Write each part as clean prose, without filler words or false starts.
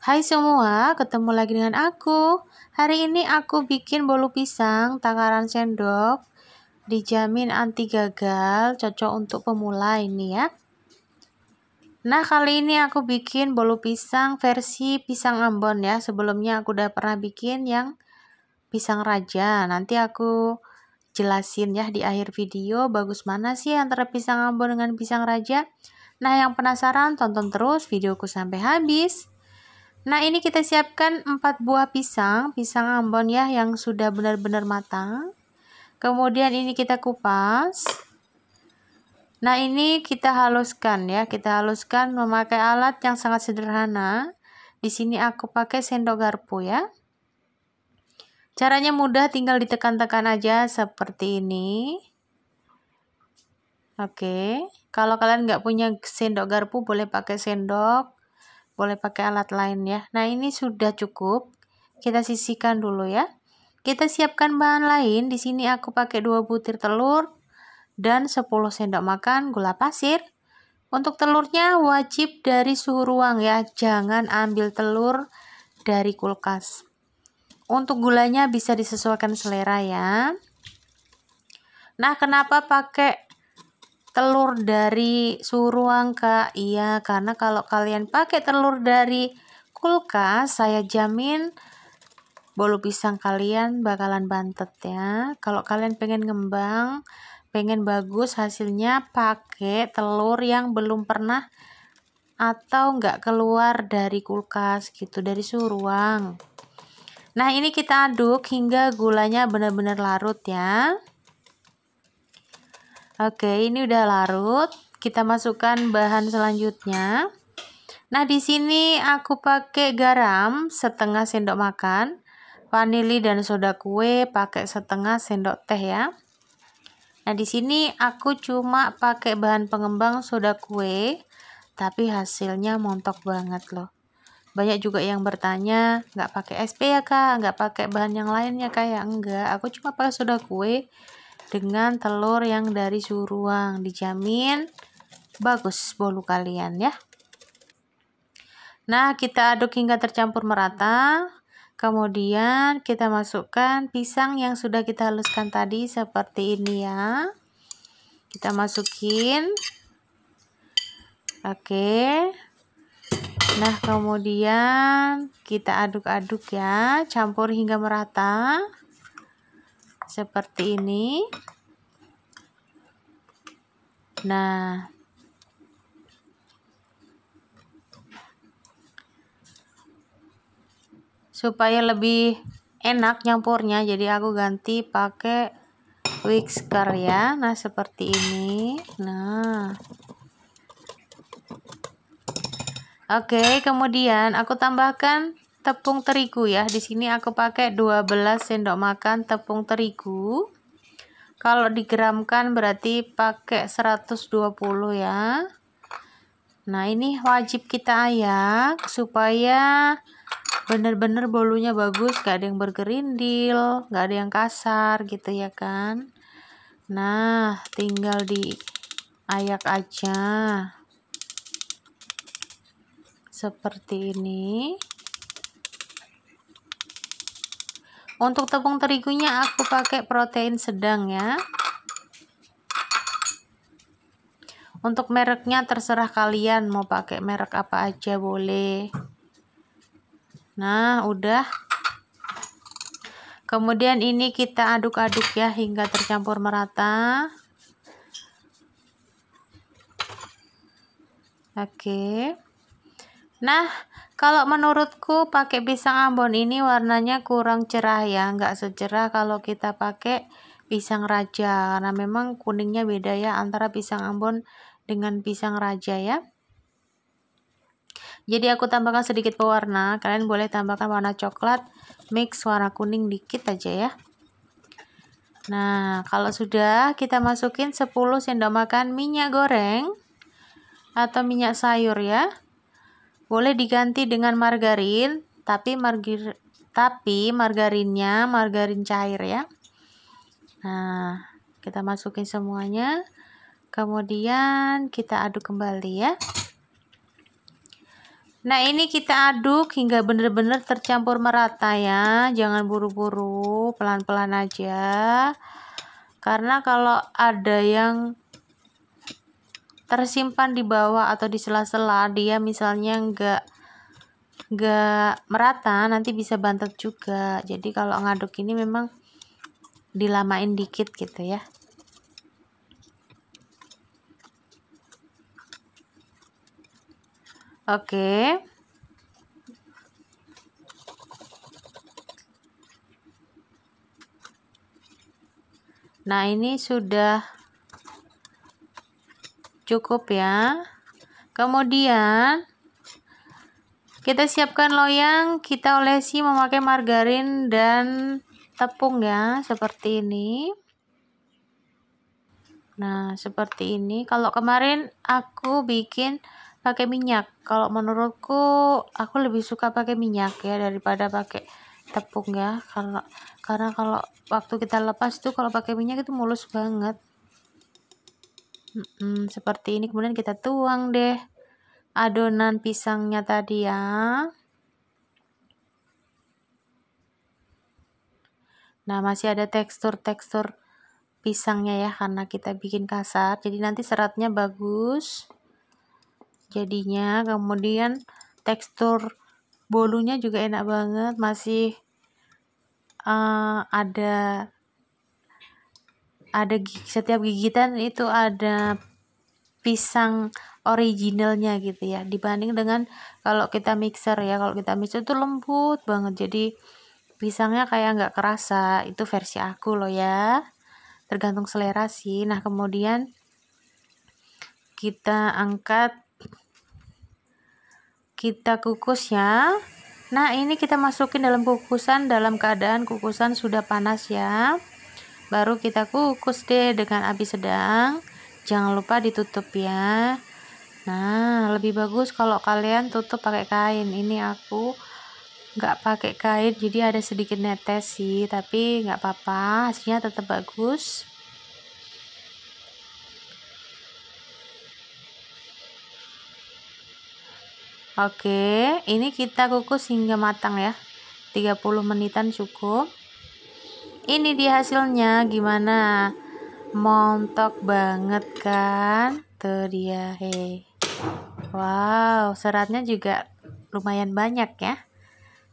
Hai semua, ketemu lagi dengan aku. Hari ini aku bikin bolu pisang takaran sendok. Dijamin anti gagal, cocok untuk pemula ini ya. Nah, kali ini aku bikin bolu pisang versi pisang Ambon ya. Sebelumnya aku udah pernah bikin yang pisang raja. Nanti aku jelasin ya di akhir video bagus mana sih antara pisang Ambon dengan pisang raja. Nah, yang penasaran tonton terus videoku sampai habis. Nah, ini kita siapkan 4 buah pisang Ambon ya yang sudah benar-benar matang. Kemudian ini kita kupas. Nah, ini kita haluskan ya. Kita haluskan memakai alat yang sangat sederhana. Di sini aku pakai sendok garpu ya. Caranya mudah, tinggal ditekan-tekan aja seperti ini. Oke, kalau kalian nggak punya sendok garpu boleh pakai sendok, boleh pakai alat lain ya. Nah, ini sudah cukup. Kita sisihkan dulu ya. Kita siapkan bahan lain. Di sini aku pakai 2 butir telur dan 10 sendok makan gula pasir. Untuk telurnya wajib dari suhu ruang ya. Jangan ambil telur dari kulkas. Untuk gulanya bisa disesuaikan selera ya. Nah, kenapa pakai telur dari suhu ruang Kak? Iya, karena kalau kalian pakai telur dari kulkas, saya jamin bolu pisang kalian bakalan bantet ya. Kalau kalian pengen ngembang, pengen bagus hasilnya, pakai telur yang belum pernah atau nggak keluar dari kulkas gitu, dari suhu ruang. Nah, ini kita aduk hingga gulanya benar-benar larut ya. Oke, ini udah larut. Kita masukkan bahan selanjutnya. Nah, di sini aku pakai garam setengah sendok makan, vanili dan soda kue pakai setengah sendok teh ya. Nah, di sini aku cuma pakai bahan pengembang soda kue, tapi hasilnya montok banget loh. Banyak juga yang bertanya, nggak pakai SP ya Kak, nggak pakai bahan yang lainnya kayak enggak. Aku cuma pakai soda kue dengan telur yang dari suhu ruang, dijamin bagus bolu kalian ya. Nah, kita aduk hingga tercampur merata. Kemudian kita masukkan pisang yang sudah kita haluskan tadi seperti ini ya. Kita masukin. Oke. Nah, kemudian kita aduk-aduk ya, campur hingga merata. Seperti ini. Nah, supaya lebih enak nyampurnya, jadi aku ganti pakai whisker ya. Nah, seperti ini. Nah, oke, kemudian aku tambahkan tepung terigu ya. Di sini aku pakai 12 sendok makan tepung terigu. Kalau digramkan berarti pakai 120 ya. Nah, ini wajib kita ayak supaya bener-bener bolunya bagus, gak ada yang bergerindil, gak ada yang kasar gitu ya kan. Nah, tinggal diayak aja seperti ini. Untuk tepung terigunya aku pakai protein sedang ya. Untuk mereknya terserah kalian mau pakai merek apa aja boleh. Nah, udah. Kemudian ini kita aduk-aduk ya hingga tercampur merata. Oke. Nah, kalau menurutku pakai pisang Ambon ini warnanya kurang cerah ya, nggak secerah kalau kita pakai pisang raja, karena memang kuningnya beda ya antara pisang Ambon dengan pisang raja ya. Jadi aku tambahkan sedikit pewarna, kalian boleh tambahkan warna coklat, mix warna kuning dikit aja ya. Nah, kalau sudah kita masukin 10 sendok makan minyak goreng atau minyak sayur ya. Boleh diganti dengan margarin, tapi margarinnya margarin cair ya. Nah, kita masukin semuanya. Kemudian kita aduk kembali ya. Nah, ini kita aduk hingga benar-benar tercampur merata ya. Jangan buru-buru, pelan-pelan aja. Karena kalau ada yang tersimpan di bawah atau di sela-sela, dia misalnya nggak merata, nanti bisa bantet juga. Jadi kalau ngaduk ini memang dilamain dikit gitu ya. Oke. Nah, ini sudah cukup ya. Kemudian kita siapkan loyang, kita olesi memakai margarin dan tepung ya, seperti ini. Nah, seperti ini. Kalau kemarin aku bikin pakai minyak. Kalau menurutku aku lebih suka pakai minyak ya daripada pakai tepung ya. Karena kalau waktu kita lepas tuh kalau pakai minyak itu mulus banget. Seperti ini. Kemudian kita tuang deh adonan pisangnya tadi ya. Nah, masih ada tekstur pisangnya ya, karena kita bikin kasar, jadi nanti seratnya bagus jadinya. Kemudian tekstur bolunya juga enak banget, masih ada setiap gigitan itu ada pisang originalnya gitu ya, dibanding dengan kalau kita mixer ya. Kalau kita mixer itu lembut banget, jadi pisangnya kayak nggak kerasa. Itu versi aku loh ya, tergantung selera sih. Nah, kemudian kita angkat, kita kukus ya. Nah, ini kita masukin dalam kukusan dalam keadaan kukusan sudah panas ya. Baru kita kukus deh dengan api sedang. Jangan lupa ditutup ya. Nah, lebih bagus kalau kalian tutup pakai kain. Ini aku nggak pakai kain, jadi ada sedikit netes sih, tapi nggak apa-apa, hasilnya tetap bagus. Oke, ini kita kukus hingga matang ya. 30 menitan cukup. Ini dia hasilnya, gimana? Montok banget kan? Tuh dia, wow, seratnya juga lumayan banyak ya.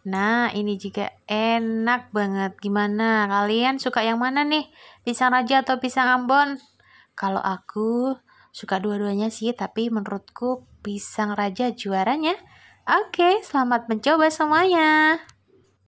Nah, ini juga enak banget. Gimana? Kalian suka yang mana nih? Pisang raja atau pisang ambon? Kalau aku suka dua-duanya sih, tapi menurutku pisang raja juaranya. Oke, selamat mencoba semuanya.